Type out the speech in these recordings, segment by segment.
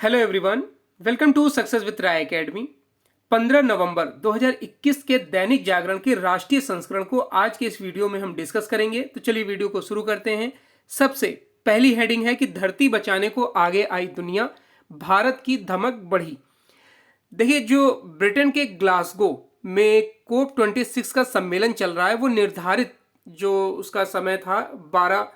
Hello everyone, welcome to success with Rai academy. 15 November 2021 के दैनिक जागरण के राष्ट्रीय संस्करण को आज के इस वीडियो में हम डिस्कस करेंगे। तो चलिए वीडियो को शुरू करते हैं। सबसे पहली हेडिंग है कि धरती बचाने को आगे आई दुनिया, भारत की धमक बढ़ी। देखिए, जो ब्रिटेन के ग्लासगो में COP26 का सम्मेलन चल रहा है, वो निर्धारित जो उसका समय था 12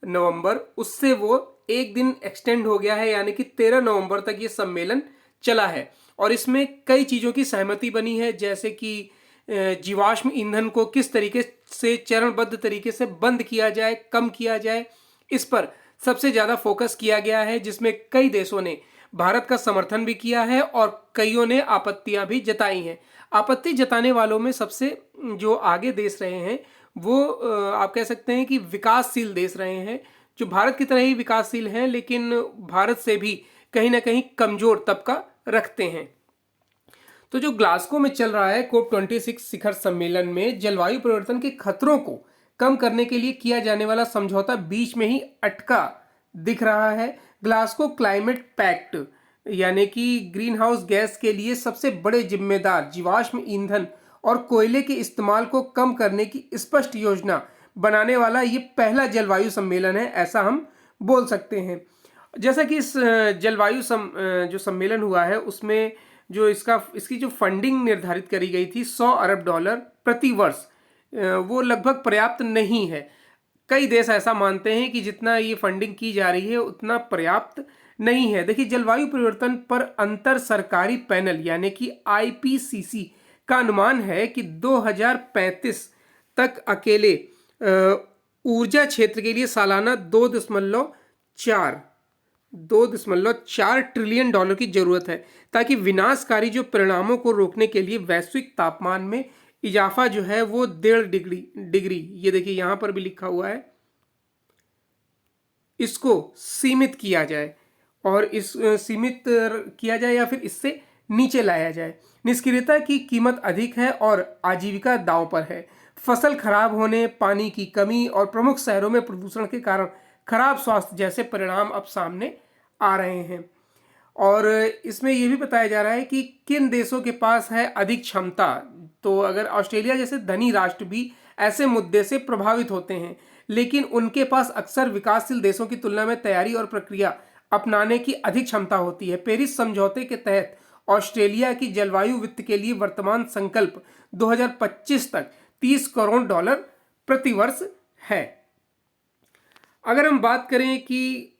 नवंबर, उससे वो एक दिन एक्सटेंड हो गया है, यानी कि 13 नवंबर तक ये सम्मेलन चला है। और इसमें कई चीज़ों की सहमति बनी है, जैसे कि जीवाश्म ईंधन को किस तरीके से चरणबद्ध तरीके से बंद किया जाए, कम किया जाए, इस पर सबसे ज़्यादा फोकस किया गया है, जिसमें कई देशों ने भारत का समर्थन भी किया है और कईयों ने आपत्तियां भी जताई हैं। आपत्ति जताने वालों में सबसे जो आगे देश रहे हैं वो आप कह सकते हैं कि विकासशील देश रहे हैं, जो भारत की तरह ही विकासशील हैं, लेकिन भारत से भी कहीं ना कहीं कमजोर तबका रखते हैं। तो जो ग्लासगो में चल रहा है COP26 शिखर सम्मेलन में जलवायु परिवर्तन के खतरों को कम करने के लिए किया जाने वाला समझौता बीच में ही अटका दिख रहा है। ग्लासगो क्लाइमेट पैक्ट यानी कि ग्रीन हाउस गैस के लिए सबसे बड़े जिम्मेदार जीवाश्म ईंधन और कोयले के इस्तेमाल को कम करने की स्पष्ट योजना बनाने वाला ये पहला जलवायु सम्मेलन है, ऐसा हम बोल सकते हैं। जैसा कि इस जो सम्मेलन हुआ है उसमें जो इसकी जो फंडिंग निर्धारित करी गई थी $100 अरब प्रति वर्ष, वो लगभग पर्याप्त नहीं है। कई देश ऐसा मानते हैं कि जितना ये फंडिंग की जा रही है उतना पर्याप्त नहीं है। देखिए, जलवायु परिवर्तन पर अंतर सरकारी पैनल यानी कि IPCC का अनुमान है कि 2035 तक अकेले ऊर्जा क्षेत्र के लिए सालाना 2.4 ट्रिलियन डॉलर की जरूरत है, ताकि विनाशकारी जो परिणामों को रोकने के लिए वैश्विक तापमान में इजाफा जो है वो 1.5 डिग्री, ये देखिए यहां पर भी लिखा हुआ है, इसको सीमित किया जाए और इस सीमित किया जाए या फिर इससे नीचे लाया जाए। निष्क्रियता की कीमत अधिक है और आजीविका दांव पर है। फसल खराब होने, पानी की कमी और प्रमुख शहरों में प्रदूषण के कारण खराब स्वास्थ्य जैसे परिणाम अब सामने आ रहे हैं। और इसमें यह भी बताया जा रहा है कि किन देशों के पास है अधिक क्षमता। तो अगर ऑस्ट्रेलिया जैसे धनी राष्ट्र भी ऐसे मुद्दे से प्रभावित होते हैं, लेकिन उनके पास अक्सर विकासशील देशों की तुलना में तैयारी और प्रक्रिया अपनाने की अधिक क्षमता होती है। पेरिस समझौते के तहत ऑस्ट्रेलिया की जलवायु वित्त के लिए वर्तमान संकल्प 2025 तक $30 करोड़ प्रति वर्ष है। अगर हम बात करें कि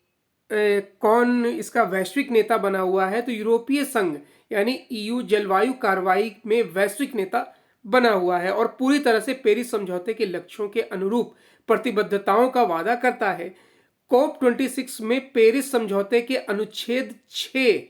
कौन इसका वैश्विक नेता बना हुआ है, तो यूरोपीय संघ यानी EU जलवायु कार्रवाई में वैश्विक नेता बना हुआ है और पूरी तरह से पेरिस समझौते के लक्ष्यों के अनुरूप प्रतिबद्धताओं का वादा करता है। COP26 में पेरिस समझौते के अनुच्छेद 6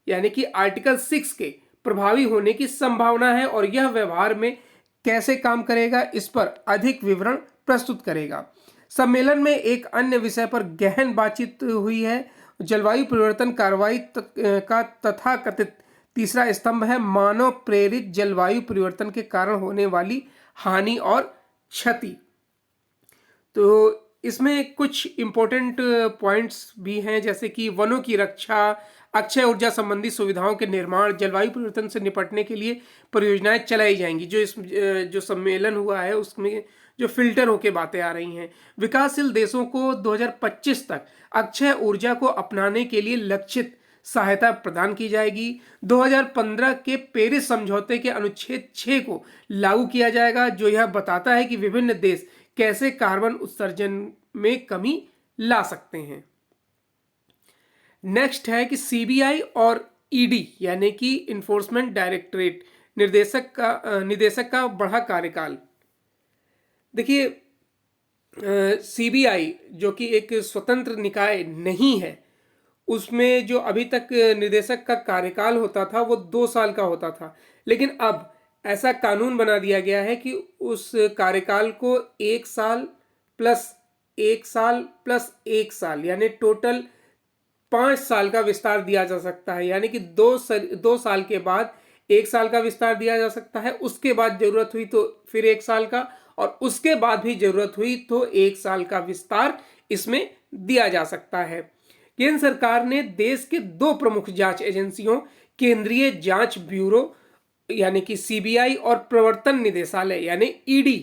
यानी कि आर्टिकल 6 के प्रभावी होने की संभावना है और यह व्यवहार में कैसे काम करेगा इस पर अधिक विवरण प्रस्तुत करेगा। सम्मेलन में एक अन्य विषय पर गहन बातचीत हुई है। जलवायु परिवर्तन कार्रवाई का तथाकथित तीसरा स्तंभ है मानव प्रेरित जलवायु परिवर्तन के कारण होने वाली हानि और क्षति। तो इसमें कुछ इंपॉर्टेंट पॉइंट्स भी हैं, जैसे कि वनों की रक्षा, अक्षय ऊर्जा संबंधी सुविधाओं के निर्माण, जलवायु परिवर्तन से निपटने के लिए परियोजनाएं चलाई जाएंगी। जो सम्मेलन हुआ है उसमें जो फिल्टर होके बातें आ रही हैं। विकासशील देशों को 2025 तक अक्षय ऊर्जा को अपनाने के लिए लक्षित सहायता प्रदान की जाएगी। 2015 के पेरिस समझौते के अनुच्छेद 6 को लागू किया जाएगा, जो यह बताता है कि विभिन्न देश कैसे कार्बन उत्सर्जन में कमी ला सकते हैं। नेक्स्ट है कि CBI और ED यानी कि इन्फोर्समेंट डायरेक्टरेट निदेशक का बढ़ा कार्यकाल। देखिए, CBI जो कि एक स्वतंत्र निकाय नहीं है, उसमें जो अभी तक निदेशक का कार्यकाल होता था वो 2 साल का होता था, लेकिन अब ऐसा कानून बना दिया गया है कि उस कार्यकाल को 1 साल प्लस 1 साल प्लस 1 साल यानी टोटल 5 साल का विस्तार दिया जा सकता है। यानी कि 2 साल के बाद 1 साल का विस्तार दिया जा सकता है, उसके बाद जरूरत हुई तो फिर 1 साल का, और उसके बाद भी जरूरत हुई तो 1 साल का विस्तार इसमें दिया जा सकता है। केंद्र सरकार ने देश के दो प्रमुख जांच एजेंसियों, केंद्रीय जांच ब्यूरो यानी कि सीबीआई और प्रवर्तन निदेशालय यानी ईडी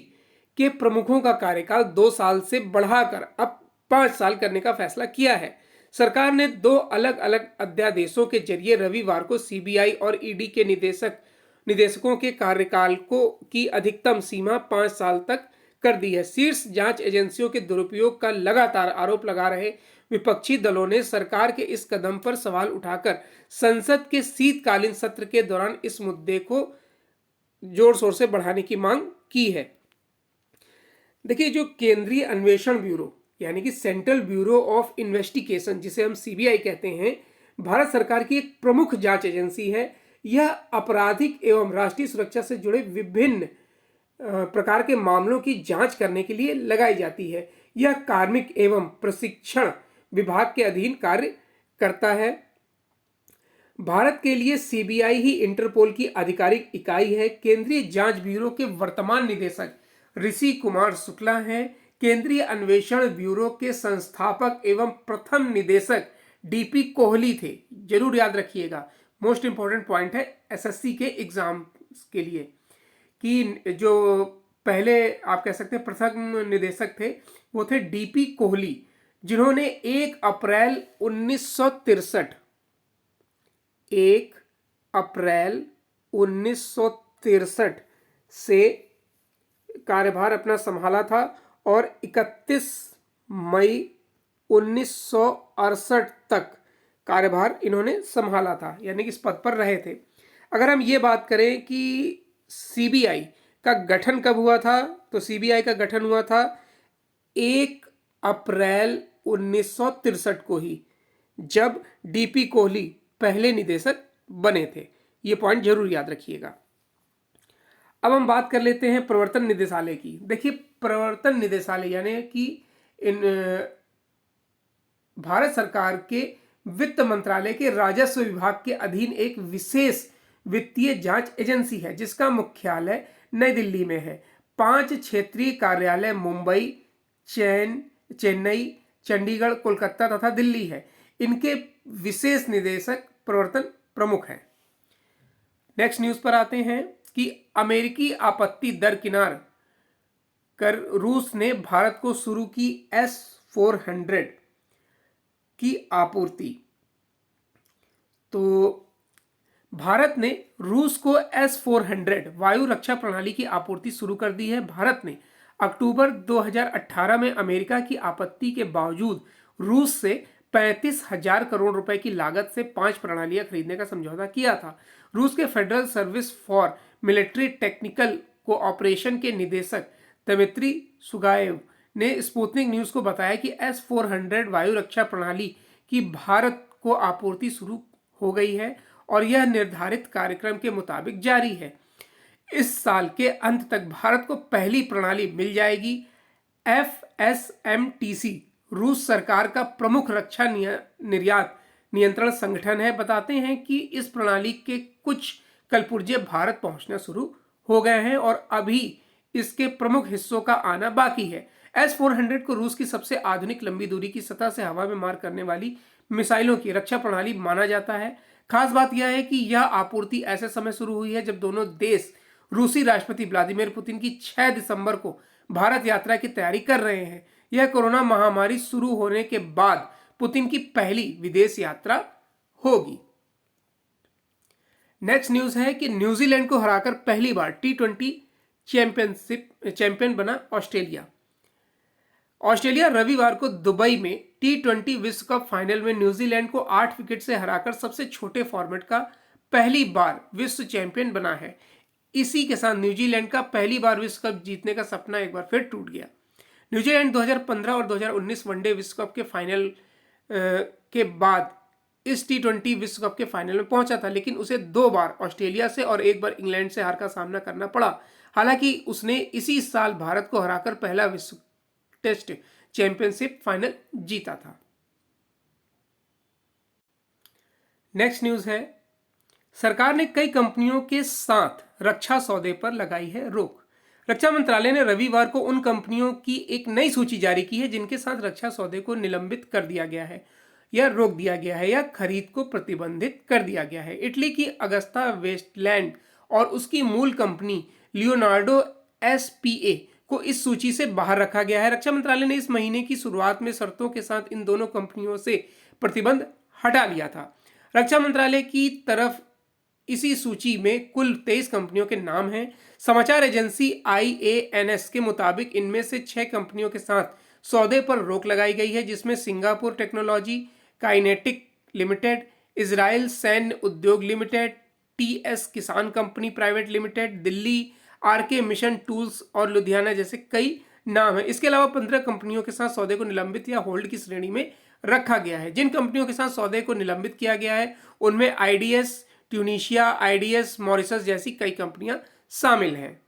के प्रमुखों का कार्यकाल 2 साल से बढ़ाकर अब 5 साल करने का फैसला किया है। सरकार ने 2 अलग अलग अध्यादेशों के जरिए रविवार को सीबीआई और ईडी के निदेशकों के कार्यकाल की अधिकतम सीमा 5 साल तक कर दी है। शीर्ष जांच एजेंसियों के दुरुपयोग का लगातार आरोप लगा रहे विपक्षी दलों ने सरकार के इस कदम पर सवाल उठाकर संसद के शीतकालीन सत्र के दौरान इस मुद्दे को जोर शोर से बढ़ाने की मांग की है। देखिए, जो केंद्रीय अन्वेषण ब्यूरो यानी कि सेंट्रल ब्यूरो ऑफ इन्वेस्टिगेशन, जिसे हम सीबीआई कहते हैं, भारत सरकार की एक प्रमुख जांच एजेंसी है। यह आपराधिक एवं राष्ट्रीय सुरक्षा से जुड़े विभिन्न प्रकार के मामलों की जांच करने के लिए लगाई जाती है। यह कार्मिक एवं प्रशिक्षण विभाग के अधीन कार्य करता है। भारत के लिए सीबीआई ही इंटरपोल की आधिकारिक इकाई है। केंद्रीय जांच ब्यूरो के वर्तमान निदेशक ऋषि कुमार शुक्ला हैं। केंद्रीय अन्वेषण ब्यूरो के संस्थापक एवं प्रथम निदेशक डीपी कोहली थे। जरूर याद रखिएगा, मोस्ट इंपॉर्टेंट पॉइंट है एसएससी के एग्जाम के लिए, कि जो पहले आप कह सकते हैं प्रथम निदेशक थे वो थे डीपी कोहली, जिन्होंने 1 अप्रैल 1963 से कार्यभार अपना संभाला था और 31 मई 1968 तक कार्यभार इन्होंने संभाला था, यानी कि इस पद पर रहे थे। अगर हम ये बात करें कि सीबीआई का गठन कब हुआ था, तो सीबीआई का गठन हुआ था 1 अप्रैल 1963 को ही, जब डीपी कोहली पहले निदेशक बने थे। ये पॉइंट जरूर याद रखिएगा। अब हम बात कर लेते हैं प्रवर्तन निदेशालय की। देखिए, प्रवर्तन निदेशालय यानी कि भारत सरकार के वित्त मंत्रालय के राजस्व विभाग के अधीन एक विशेष वित्तीय जांच एजेंसी है, जिसका मुख्यालय नई दिल्ली में है। 5 क्षेत्रीय कार्यालय मुंबई, चेन्नई, चंडीगढ़, कोलकाता तथा दिल्ली है। इनके विशेष निदेशक प्रवर्तन प्रमुख हैं। नेक्स्ट न्यूज पर आते हैं कि अमेरिकी आपत्ति दरकिनार कर रूस ने भारत को शुरू की S-400 की आपूर्ति। तो भारत ने रूस को S-400 वायु रक्षा प्रणाली की आपूर्ति शुरू कर दी है। भारत ने अक्टूबर 2018 में अमेरिका की आपत्ति के बावजूद रूस से 35,000 करोड़ रुपए की लागत से 5 प्रणालियां खरीदने का समझौता किया था। रूस के federal service for military technical cooperation के निदेशक दमित्री सुगाएव ने स्पुतनिक न्यूज को बताया कि S-400 वायु रक्षा प्रणाली की भारत को आपूर्ति शुरू हो गई है और यह निर्धारित कार्यक्रम के मुताबिक जारी है। इस साल के अंत तक भारत को पहली प्रणाली मिल जाएगी। FSMTC रूस सरकार का प्रमुख रक्षा निर्यात नियंत्रण संगठन है। बताते हैं कि इस प्रणाली के कुछ कलपुर्जे भारत पहुंचना शुरू हो गए हैं और अभी इसके प्रमुख हिस्सों का आना बाकी है। S-400 को रूस की सबसे आधुनिक लंबी दूरी की सतह से हवा में मार करने वाली मिसाइलों की रक्षा प्रणाली माना जाता है। खास बात यह है कि यह आपूर्ति ऐसे समय शुरू हुई है जब दोनों देश रूसी राष्ट्रपति व्लादिमीर पुतिन की 6 दिसंबर को भारत यात्रा की तैयारी कर रहे हैं। यह कोरोना महामारी शुरू होने के बाद पुतिन की पहली विदेश यात्रा होगी। नेक्स्ट न्यूज है कि न्यूजीलैंड को हराकर पहली बार T20 चैंपियन बना ऑस्ट्रेलिया। ऑस्ट्रेलिया रविवार को दुबई में T20 विश्व कप फाइनल में न्यूजीलैंड को 8 विकेट से हराकर सबसे छोटे फॉर्मेट का पहली बार विश्व चैंपियन बना है। इसी के साथ न्यूजीलैंड का पहली बार विश्व कप जीतने का सपना एक बार फिर टूट गया। न्यूजीलैंड 2015 और 2019 वनडे विश्व कप के फाइनल के बाद इस T20 विश्व कप के फाइनल में पहुंचा था, लेकिन उसे 2 बार ऑस्ट्रेलिया से और 1 बार इंग्लैंड से हार का सामना करना पड़ा। हालांकि उसने इसी साल भारत को हराकर पहला विश्व टेस्ट चैंपियनशिप फाइनल जीता था। नेक्स्ट न्यूज है, सरकार ने कई कंपनियों के साथ रक्षा सौदे पर लगाई है रोक। रक्षा मंत्रालय ने रविवार को उन कंपनियों की एक नई सूची जारी की है जिनके साथ रक्षा सौदे को निलंबित कर दिया गया है। या रोक दिया गया है या खरीद को प्रतिबंधित कर दिया गया है। इटली की अगस्ता वेस्टलैंड और उसकी मूल कंपनी लियोनार्डो एसपीए को इस सूची से बाहर रखा गया है। रक्षा मंत्रालय ने इस महीने की शुरुआत में शर्तों के साथ इन दोनों कंपनियों से प्रतिबंध हटा लिया था। रक्षा मंत्रालय की तरफ इसी सूची में कुल 23 कंपनियों के नाम हैं। समाचार एजेंसी IANS के मुताबिक इनमें से 6 कंपनियों के साथ सौदे पर रोक लगाई गई है, जिसमें Singapore technology, kinetic limited, Israel सैन्य उद्योग लिमिटेड, TS किसान company private limited, Delhi RK mission tools और लुधियाना जैसे कई नाम है। इसके अलावा 15 कंपनियों के साथ सौदे को निलंबित या होल्ड की श्रेणी में रखा गया है। जिन कंपनियों के साथ सौदे को निलंबित किया गया है उनमें IDS ट्यूनीशिया, IDS मॉरिशस जैसी कई कंपनियां शामिल हैं।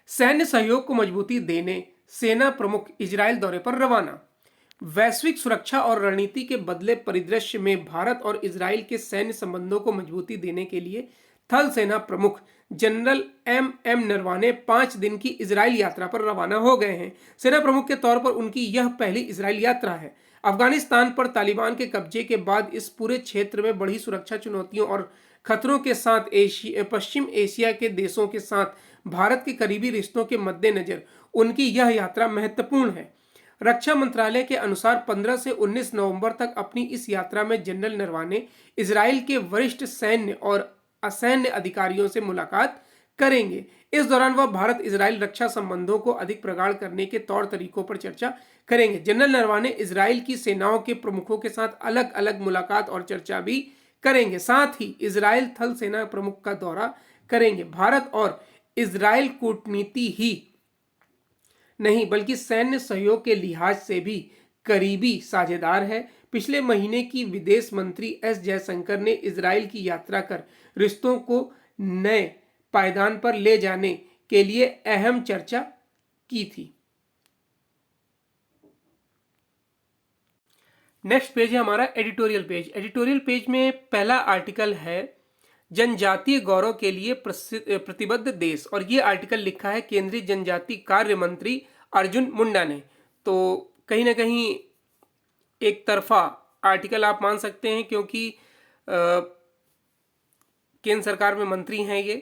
सैन्य सहयोग को मजबूती देने सेना प्रमुख इजराइल दौरे पर रवाना। वैश्विक सुरक्षा और रणनीति के बदले परिदृश्य में भारत और इजराइल के सैन्य संबंधों को मजबूती देने के लिए थल सेना प्रमुख जनरल MM नरवाने 5 दिन की इजराइल यात्रा पर रवाना हो गए हैं। सेना प्रमुख के तौर पर उनकी यह पहली इजराइल यात्रा है। अफगानिस्तान पर तालिबान के कब्जे के बाद इस पूरे क्षेत्र में बढ़ी सुरक्षा चुनौतियों और खतरों के साथ पश्चिम एशिया के देशों के साथ भारत के करीबी रिश्तों के मद्देनजर उनकी यह यात्रा महत्वपूर्ण है। रक्षा मंत्रालय के अनुसार 15 से 19 नवंबर तक अपनी इस यात्रा में जनरल नरवाने इजराइल के वरिष्ठ सैन्य और असैन्य अधिकारियों से मुलाकात करेंगे। इस दौरान वह भारत इजराइल रक्षा संबंधों को अधिक प्रगाढ़ करने के तौर तरीकों पर चर्चा करेंगे। जनरल नरवाने इजराइल की सेनाओं के प्रमुखों के साथ अलग अलग मुलाकात और चर्चा भी करेंगे। साथ ही इजराइल थल सेना प्रमुख का दौरा करेंगे। भारत और इजराइल कूटनीति ही नहीं बल्कि सैन्य सहयोग के लिहाज से भी करीबी साझेदार है। पिछले महीने की विदेश मंत्री S जयशंकर ने इजराइल की यात्रा कर रिश्तों को नए पायदान पर ले जाने के लिए अहम चर्चा की थी। नेक्स्ट पेज है हमारा एडिटोरियल पेज। एडिटोरियल पेज में पहला आर्टिकल है जनजातीय गौरव के लिए प्रतिबद्ध देश, और ये आर्टिकल लिखा है केंद्रीय जनजातीय कार्य मंत्री अर्जुन मुंडा ने। तो कहीं ना कहीं एक तरफा आर्टिकल आप मान सकते हैं, क्योंकि केंद्र सरकार में मंत्री हैं ये।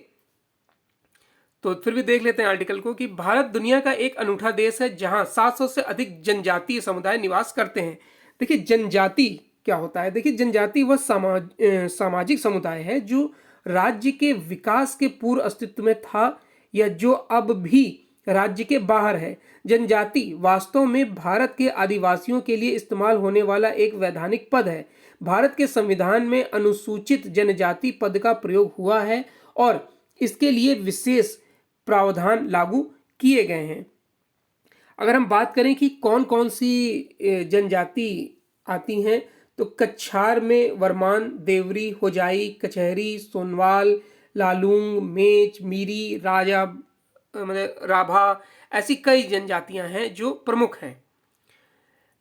तो फिर भी देख लेते हैं आर्टिकल को कि भारत दुनिया का एक अनूठा देश है जहां 700 से अधिक जनजातीय समुदाय निवास करते हैं। देखिए जनजाति क्या होता है। देखिए जनजाति वह सामाजिक समुदाय है जो राज्य के विकास के पूर्व अस्तित्व में था या जो अब भी राज्य के बाहर है। जनजाति वास्तव में भारत के आदिवासियों के लिए इस्तेमाल होने वाला एक वैधानिक पद है। भारत के संविधान में अनुसूचित जनजाति पद का प्रयोग हुआ है और इसके लिए विशेष प्रावधान लागू किए गए हैं। अगर हम बात करें कि कौन कौन सी जनजाति आती हैं, तो कछार में वर्मान, देवरी, होजाई, कचहरी, सोनवाल, लालूंग, मेच, मीरी, राजा मतलब राभा, ऐसी कई जनजातियां हैं जो प्रमुख हैं।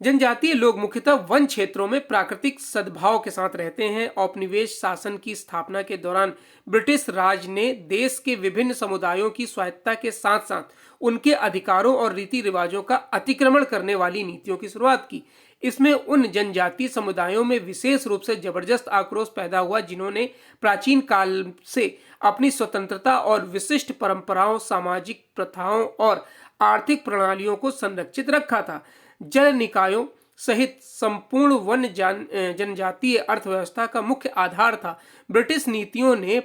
जनजातीय लोग मुख्यतः वन क्षेत्रों में प्राकृतिक सद्भाव के साथ रहते हैं। औपनिवेश शासन की स्थापना के दौरान ब्रिटिश राज ने देश के विभिन्न समुदायों की स्वायत्तता के साथ साथ उनके अधिकारों और रीति रिवाजों का अतिक्रमण करने वाली नीतियों की शुरुआत की। इसमें उन जनजातीय समुदायों में विशेष रूप से जबरदस्त आक्रोश पैदा हुआ जिन्होंने प्राचीन काल से अपनी स्वतंत्रता और विशिष्ट परंपराओं, सामाजिक प्रथाओं और आर्थिक प्रणालियों को संरक्षित रखा था। जल निकायों सहित संपूर्ण वन जनजातीय अर्थव्यवस्था का मुख्य आधार था। ब्रिटिश नीतियों ने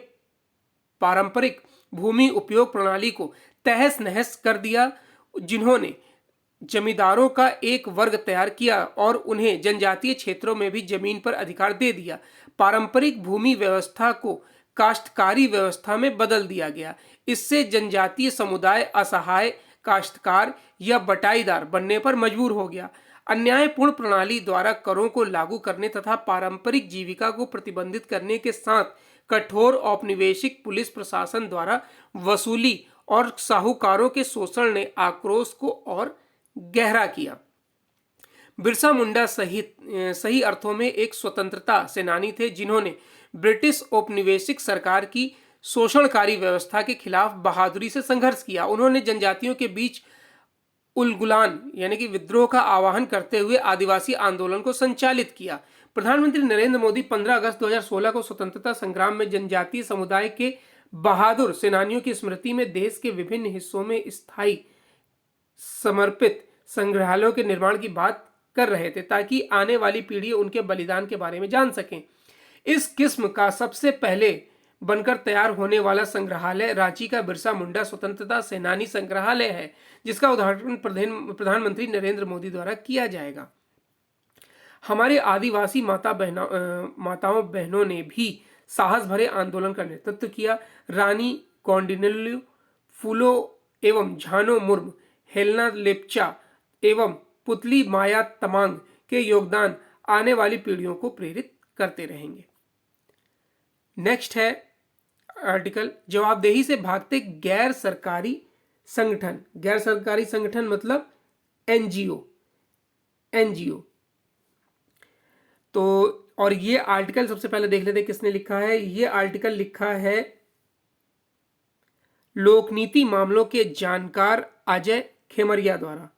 पारंपरिक भूमि उपयोग प्रणाली को तहस नहस कर दिया, जिन्होंने जमींदारों का एक वर्ग तैयार किया और उन्हें जनजातीय क्षेत्रों में भी जमीन पर अधिकार दे दिया। पारंपरिक भूमि व्यवस्था को काश्तकारी व्यवस्था में बदल दिया गया। इससे जनजातीय समुदाय असहाय काश्तकार या बटाईदार बनने पर मजबूर हो गया। अन्यायपूर्ण प्रणाली द्वारा करों को लागू करने तथा पारंपरिक जीविका को प्रतिबंधित करने के साथ कठोर औपनिवेशिक पुलिस प्रशासन द्वारा वसूली और साहूकारों के शोषण ने आक्रोश को और गहरा किया। बिरसा मुंडा सही अर्थों में एक स्वतंत्रता सेनानी थे, जिन्होंने ब्रिटिश औपनिवेशिक सरकार की शोषणकारी व्यवस्था के खिलाफ बहादुरी से संघर्ष किया। उन्होंने जनजातियों के बीच उलगुलान यानी कि विद्रोह का आह्वान करते हुए आदिवासी आंदोलन को संचालित किया। प्रधानमंत्री नरेंद्र मोदी 15 अगस्त 2016 को स्वतंत्रता संग्राम में जनजातीय समुदाय के बहादुर सेनानियों की स्मृति में देश के विभिन्न हिस्सों में स्थायी समर्पित संग्रहालयों के निर्माण की बात कर रहे थे, ताकि आने वाली पीढ़ी उनके बलिदान के बारे में जान सकें। इस किस्म का सबसे पहले बनकर तैयार होने वाला संग्रहालय रांची का बिरसा मुंडा स्वतंत्रता सेनानी संग्रहालय है, जिसका उद्घाटन प्रधानमंत्री नरेंद्र मोदी द्वारा किया जाएगा। हमारे आदिवासी माताओं बहनों ने भी साहस भरे आंदोलन का नेतृत्व किया। रानी कौंडिन्यलु, फूलो एवं झानो मुर्म, हेलना लेप्चा एवं पुतली माया तमांग के योगदान आने वाली पीढ़ियों को प्रेरित करते रहेंगे। नेक्स्ट है आर्टिकल, जवाबदेही से भागते गैर सरकारी संगठन। गैर सरकारी संगठन मतलब एनजीओ। तो और ये आर्टिकल सबसे पहले देख लेते किसने लिखा है। ये आर्टिकल लिखा है लोकनीति मामलों के जानकार अजय खेमरिया द्वारा।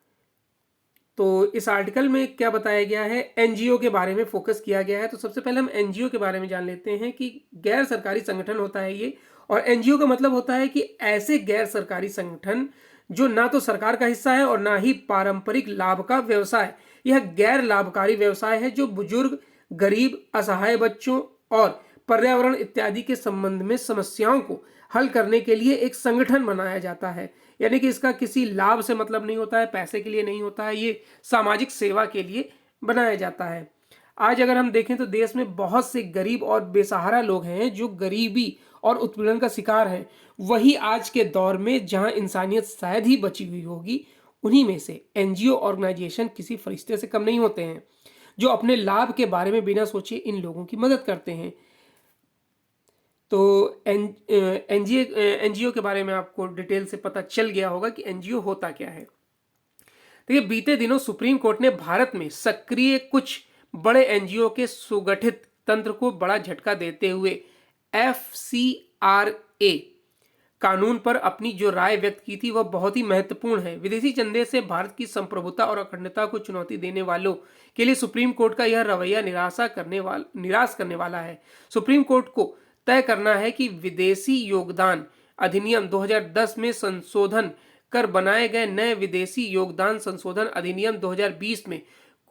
तो इस आर्टिकल में क्या बताया गया है, एनजीओ के बारे में फोकस किया गया है। तो सबसे पहले हम एनजीओ के बारे में जान लेते हैं कि गैर सरकारी संगठन होता है ये, और एनजीओ का मतलब होता है कि ऐसे गैर सरकारी संगठन जो ना तो सरकार का हिस्सा है और ना ही पारंपरिक लाभ का व्यवसाय। यह गैर लाभकारी व्यवसाय है जो बुजुर्ग, गरीब, असहाय बच्चों और पर्यावरण इत्यादि के संबंध में समस्याओं को हल करने के लिए एक संगठन बनाया जाता है। यानी कि इसका किसी लाभ से मतलब नहीं होता है, पैसे के लिए नहीं होता है, ये सामाजिक सेवा के लिए बनाया जाता है। आज अगर हम देखें तो देश में बहुत से गरीब और बेसहारा लोग हैं जो गरीबी और उत्पीड़न का शिकार हैं। वही आज के दौर में जहां इंसानियत शायद ही बची हुई होगी, उन्हीं में से एनजीओ ऑर्गेनाइजेशन किसी फरिश्ते से कम नहीं होते हैं, जो अपने लाभ के बारे में बिना सोचे इन लोगों की मदद करते हैं। तो एनजीओ के बारे में आपको डिटेल से पता चल गया होगा कि एनजीओ होता क्या है। देखिए, बीते दिनों सुप्रीम कोर्ट ने भारत में सक्रिय कुछ बड़े एनजीओ के सुगठित तंत्र को बड़ा झटका देते हुए FCRA कानून पर अपनी जो राय व्यक्त की थी वह बहुत ही महत्वपूर्ण है। विदेशी चंदे से भारत की संप्रभुता और अखंडता को चुनौती देने वालों के लिए सुप्रीम कोर्ट का यह रवैया निराश करने वाला है। सुप्रीम कोर्ट को तय करना है कि विदेशी योगदान अधिनियम 2010 में संशोधन कर बनाए गए नए विदेशी योगदान संशोधन अधिनियम 2020 में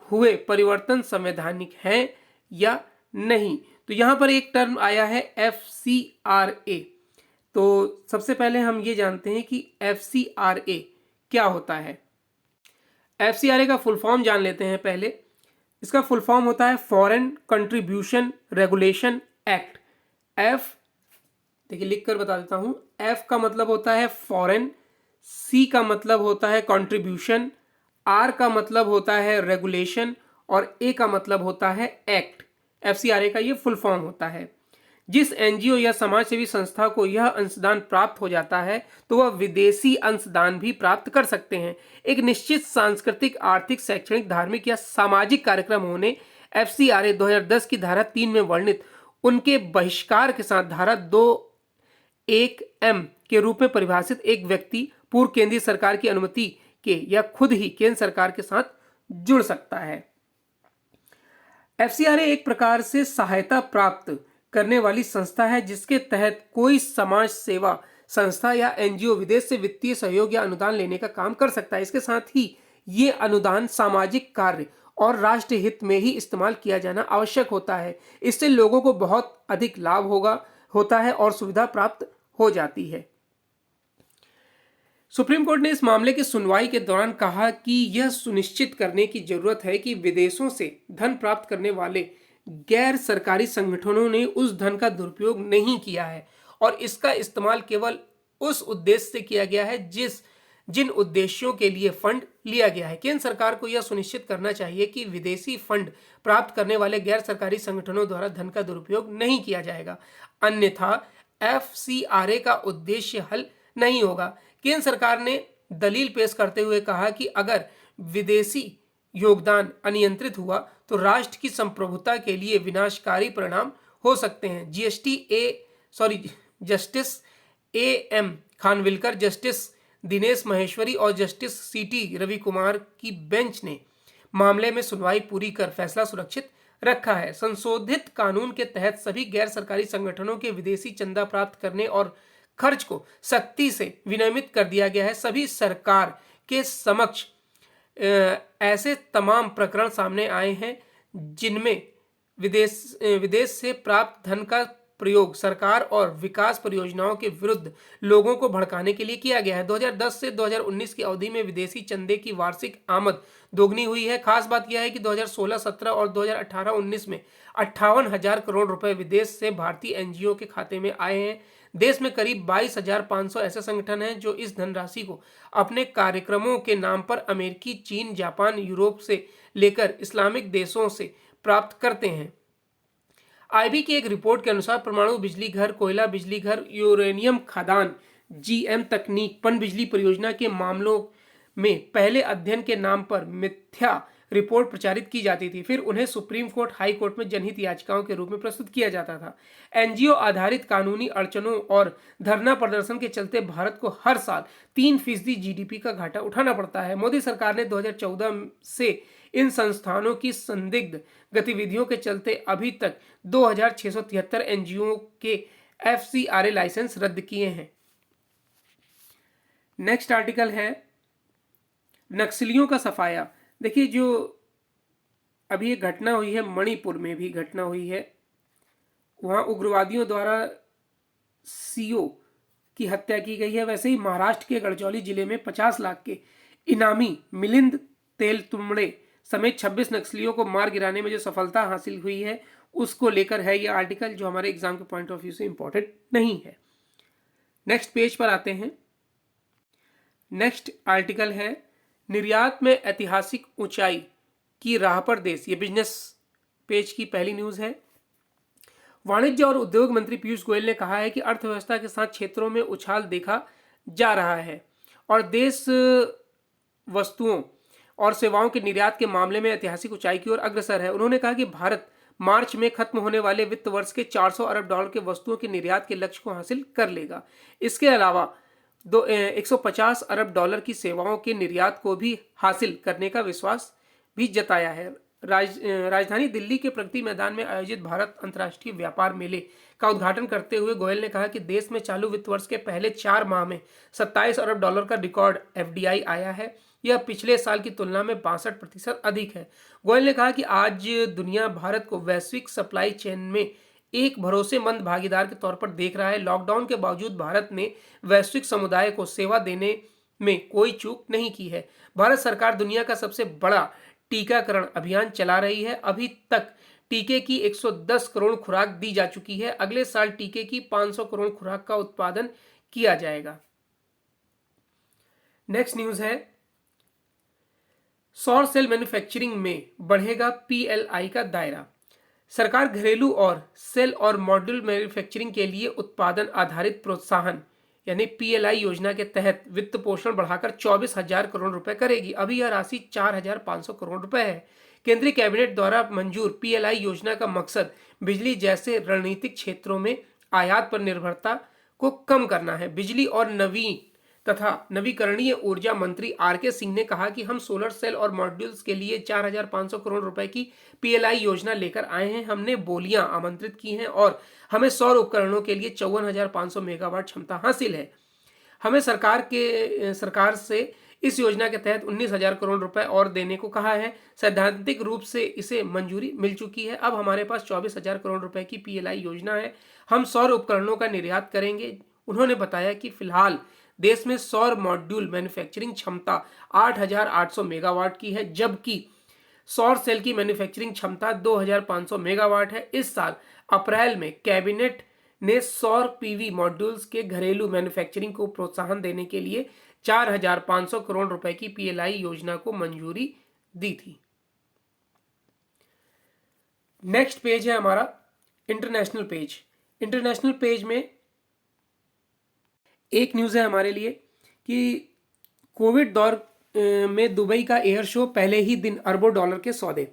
हुए परिवर्तन संवैधानिक हैं या नहीं। तो यहां पर एक टर्म आया है FCRA। तो सबसे पहले हम ये जानते हैं कि FCRA क्या होता है। FCRA का फुल फॉर्म जान लेते हैं पहले। इसका फुल फॉर्म होता है foreign contribution regulation act. F देखिए लिख कर बता देता हूं। F का मतलब होता है फॉरेन, C का मतलब होता है कंट्रीब्यूशन, R का मतलब होता है रेगुलेशन और A का मतलब होता है एक्ट। FCRA का ये फुल फॉर्म होता है। जिस एनजीओ या समाज सेवी संस्था को यह अंशदान प्राप्त हो जाता है तो वह विदेशी अंशदान भी प्राप्त कर सकते हैं। एक निश्चित सांस्कृतिक, आर्थिक, शैक्षणिक, धार्मिक या सामाजिक कार्यक्रम होने FCRA 2010 की धारा 3 में वर्णित उनके बहिष्कार के साथ धारा 2(1)(m) के रूप में परिभाषित एक व्यक्ति पूर्व केंद्रीय सरकार की अनुमति के या खुद ही केंद्र सरकार के साथ जुड़ सकता है। FCRA एक प्रकार से सहायता प्राप्त करने वाली संस्था है जिसके तहत कोई समाज सेवा संस्था या एनजीओ विदेश से वित्तीय सहयोग या अनुदान लेने का काम कर सकता है। इसके साथ ही ये अनुदान सामाजिक कार्य और राष्ट्र हित में ही इस्तेमाल किया जाना आवश्यक होता है। इससे लोगों को बहुत अधिक लाभ होता है और सुविधा प्राप्त हो जाती है। सुप्रीम कोर्ट ने इस मामले की सुनवाई के दौरान कहा कि यह सुनिश्चित करने की जरूरत है कि विदेशों से धन प्राप्त करने वाले गैर सरकारी संगठनों ने उस धन का दुरुपयोग नहीं किया है और इसका इस्तेमाल केवल उस उद्देश्य से किया गया है जिन उद्देश्यों के लिए फंड लिया गया है। केंद्र सरकार को यह सुनिश्चित करना चाहिए कि विदेशी फंड प्राप्त करने वाले गैर सरकारी संगठनों द्वारा धन का दुरुपयोग नहीं किया जाएगा, अन्यथा FCRA का उद्देश्य हल नहीं होगा। केंद्र सरकार ने दलील पेश करते हुए कहा कि अगर विदेशी योगदान अनियंत्रित हुआ तो राष्ट्र की संप्रभुता के लिए विनाशकारी परिणाम हो सकते हैं। Justice AM Khanwilkar, justice Dinesh Maheshwari और जस्टिस सीटी रवि कुमार की बेंच ने मामले में सुनवाई पूरी कर फैसला सुरक्षित रखा है। संशोधित कानून के तहत सभी गैर सरकारी संगठनों के विदेशी चंदा प्राप्त करने और खर्च को सख्ती से विनियमित कर दिया गया है। सभी सरकार के समक्ष ऐसे तमाम प्रकरण सामने आए हैं जिनमें विदेश से प्राप्त धन का प्रयोग सरकार और विकास परियोजनाओं के विरुद्ध लोगों को भड़काने के लिए किया गया है। 2010 से 2019 की अवधि में विदेशी चंदे की वार्षिक आमद दोगुनी हुई है। खास बात यह है कि 2016-17 और 2018-19 में 58,000 करोड़ रुपए विदेश से भारतीय एनजीओ के खाते में आए हैं। देश में करीब 22,500 ऐसे संगठन हैं जो इस धनराशि को अपने कार्यक्रमों के नाम पर अमेरिकी, चीन, जापान, यूरोप से लेकर इस्लामिक देशों से प्राप्त करते हैं। आईबी की एक रिपोर्ट के अनुसार परमाणु बिजली घर, कोयला बिजली घर, यूरेनियम खदान, जीएम तकनीक, पनबिजली परियोजना के मामलों में पहले अध्ययन के नाम पर मिथ्या रिपोर्ट प्रचारित की जाती थी, फिर उन्हें सुप्रीम कोर्ट, हाई कोर्ट में जनहित याचिकाओं के रूप में प्रस्तुत किया जाता था। एनजीओ आधारित कानूनी अड़चनों और धरना प्रदर्शन के चलते भारत को हर साल 3% जीडीपी का घाटा उठाना पड़ता है। मोदी सरकार ने 2014 से इन संस्थानों की संदिग्ध गतिविधियों के चलते अभी तक 2,673 एनजीओ के एफसीआरए लाइसेंस रद्द किए हैं। नेक्स्ट आर्टिकल है नक्सलियों का सफाया। देखिए, जो अभी एक घटना हुई है, मणिपुर में भी घटना हुई है, वहां उग्रवादियों द्वारा सीओ की हत्या की गई है। वैसे ही महाराष्ट्र के गढ़चिरौली जिले में 50 लाख के इनामी मिलिंद तेलतुंबड़े समेत 26 नक्सलियों को मार गिराने में जो सफलता हासिल हुई है उसको लेकर है यह आर्टिकल, जो हमारे एग्जाम के पॉइंट ऑफ व्यू से इंपॉर्टेंट नहीं है। नेक्स्ट पेज पर आते हैं। नेक्स्ट आर्टिकल है निर्यात में ऐतिहासिक ऊंचाई की राह पर देश। ये बिजनेस पेज की पहली न्यूज है। वाणिज्य और उद्योग मंत्री पीयूष गोयल ने कहा है कि अर्थव्यवस्था के साथ क्षेत्रों में उछाल देखा जा रहा है और देश वस्तुओं और सेवाओं के निर्यात के मामले में ऐतिहासिक ऊंचाई की ओर अग्रसर है। उन्होंने कहा कि भारत मार्च में खत्म होने वाले वित्त वर्ष के 400 अरब डॉलर के वस्तुओं के निर्यात के लक्ष्य को हासिल कर लेगा। इसके अलावा 150 अरब डॉलर की सेवाओं के निर्यात को भी हासिल करने का विश्वास भी जताया है। राजधानी दिल्ली के प्रगति मैदान में आयोजित भारत अंतर्राष्ट्रीय व्यापार मेले का उद्घाटन करते हुए गोयल ने कहा कि देश में चालू वित्त वर्ष के पहले 4 माह में 27 अरब डॉलर का रिकॉर्ड एफडीआई आया है। यह पिछले साल की तुलना में 62% अधिक है। गोयल ने कहा कि आज दुनिया भारत को वैश्विक सप्लाई चेन में एक भरोसेमंद भागीदार के तौर पर देख रहा है। लॉकडाउन के बावजूद भारत ने वैश्विक समुदाय को सेवा देने में कोई चूक नहीं की है। भारत सरकार दुनिया का सबसे बड़ा टीकाकरण अभियान चला रही है। अभी तक टीके की 110 करोड़ खुराक दी जा चुकी है। अगले साल टीके की 500 करोड़ खुराक का उत्पादन किया जाएगा। नेक्स्ट न्यूज है सौर सेल मैन्युफैक्चरिंग में बढ़ेगा पीएलआई का दायरा। सरकार घरेलू और सेल और मॉड्यूल मैन्युफैक्चरिंग के लिए उत्पादन आधारित प्रोत्साहन यानी पीएलआई योजना के तहत वित्त पोषण बढ़ाकर 24,000 करोड़ रुपए करेगी। अभी यह राशि 4,500 करोड़ रुपए है। केंद्रीय कैबिनेट द्वारा मंजूर पीएलआई योजना का मकसद बिजली जैसे रणनीतिक क्षेत्रों में आयात पर निर्भरता को कम करना है। बिजली और नवीन तथा नवीकरणीय ऊर्जा मंत्री आरके सिंह ने कहा कि हम सोलर सेल और मॉड्यूल्स के लिए 4,500 करोड़ रुपए की पीएलआई योजना लेकर आए हैं। हमने बोलियां आमंत्रित की हैं और हमें सौर उपकरणों के लिए 54,500 मेगावाट क्षमता हासिल है। हमें सरकार से इस योजना के तहत 19,000 करोड़ रुपए और देने को कहा है। सैद्धांतिक रूप से इसे मंजूरी मिल चुकी है। अब हमारे पास 24,000 करोड़ रुपए की पीएलआई योजना है। हम सौर उपकरणों का निर्यात करेंगे। उन्होंने बताया कि फिलहाल देश में सौर मॉड्यूल मैन्युफैक्चरिंग क्षमता 8,800 मेगावाट की है, जबकि सौर सेल की मैन्युफैक्चरिंग क्षमता 2,500 मेगावाट है। इस साल अप्रैल में कैबिनेट ने सौर पीवी मॉड्यूल्स के घरेलू मैन्युफैक्चरिंग को प्रोत्साहन देने के लिए 4,500 करोड़ रुपए की पीएलआई योजना को मंजूरी दी थी। नेक्स्ट पेज है हमारा इंटरनेशनल पेज। इंटरनेशनल पेज में एक न्यूज़ है हमारे लिए कि कोविड दौर में दुबई का एयर शो पहले ही दिन अरबों डॉलर के सौदे।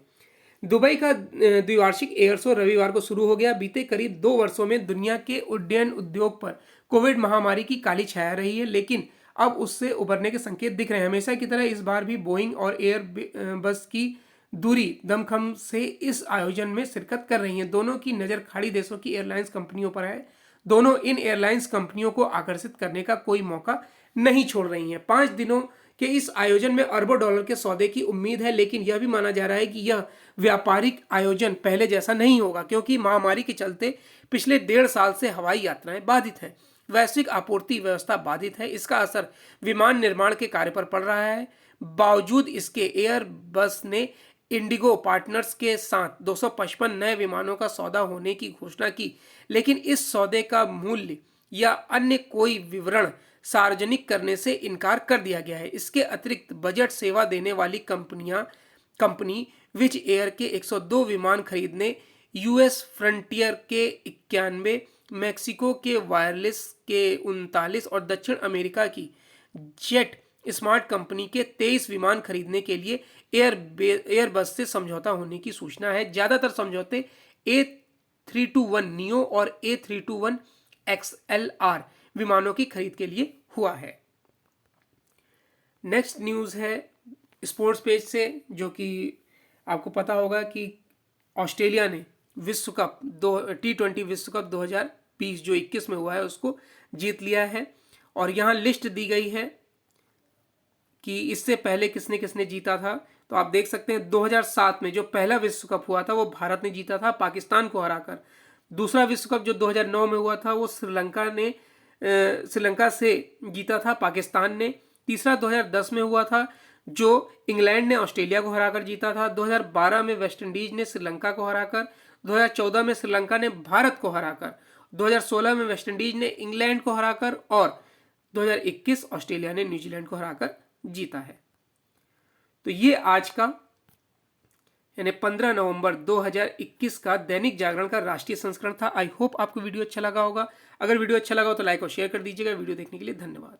दुबई का द्विवार्षिक एयर शो रविवार को शुरू हो गया। बीते करीब 2 वर्षों में दुनिया के उड्डयन उद्योग पर कोविड महामारी की काली छाया रही है, लेकिन अब उससे उभरने के संकेत दिख रहे हैं। हमेशा की तरह इस बार भी बोइंग और एयर बस की दूरी दमखम से इस आयोजन में शिरकत कर रही हैं। दोनों की नज़र खाड़ी देशों की एयरलाइंस कंपनियों पर है। दोनों इन एयरलाइंस कंपनियों को आकर्षित करने का कोई मौका नहीं छोड़ रही हैं। 5 दिनों के इस आयोजन में अरबों डॉलर के सौदे की उम्मीद है, लेकिन यह भी माना जा रहा है कि यह व्यापारिक आयोजन पहले जैसा नहीं होगा, क्योंकि महामारी के चलते पिछले 1.5 साल से हवाई यात्राएं बाधित हैं। वैश्विक आपूर्ति व्यवस्था बाधित है। इसका असर विमान निर्माण के कार्य पर पड़ रहा है। बावजूद इसके एयरबस ने इंडिगो पार्टनर्स के साथ 255 नए विमानों का सौदा होने की घोषणा की, लेकिन इस सौदे का मूल्य या अन्य कोई विवरण सार्वजनिक करने से इनकार कर दिया गया है। इसके अतिरिक्त बजट सेवा देने वाली कंपनी विच एयर के 102 विमान खरीदने, यूएस फ्रंटियर के 91, मैक्सिको के वायरलेस के 39 और दक्षिण अमेरिका की जेट स्मार्ट कंपनी के 23 विमान खरीदने के लिए एयरबस से समझौता होने की सूचना है। ज़्यादातर समझौते A321 नियो और A321 XLR विमानों की खरीद के लिए हुआ है। नेक्स्ट न्यूज़ है स्पोर्ट्स पेज से, जो कि आपको पता होगा कि ऑस्ट्रेलिया ने विश्व कप T20 विश्व कप 2020 जो 21 में हुआ है उसको जीत लिया है। और यहाँ लिस्ट दी गई है कि इससे पहले किसने किसने जीता था। तो आप देख सकते हैं 2007 में जो पहला विश्व कप हुआ था वो भारत ने जीता था पाकिस्तान को हराकर। दूसरा विश्व कप जो 2009 में हुआ था वो श्रीलंका से जीता था पाकिस्तान ने। तीसरा 2010 में हुआ था जो इंग्लैंड ने ऑस्ट्रेलिया को हराकर जीता था। 2012 में वेस्ट इंडीज ने श्रीलंका को हराकर, 2014 में श्रीलंका ने भारत को हराकर, 2016 में वेस्ट इंडीज ने इंग्लैंड को हराकर और 2021 ऑस्ट्रेलिया ने न्यूजीलैंड को हराकर जीता है। तो ये आज का यानी 15 नवंबर 2021 का दैनिक जागरण का राष्ट्रीय संस्करण था। आई होप आपको वीडियो अच्छा लगा होगा। अगर वीडियो अच्छा लगा हो तो लाइक और शेयर कर दीजिएगा। वीडियो देखने के लिए धन्यवाद।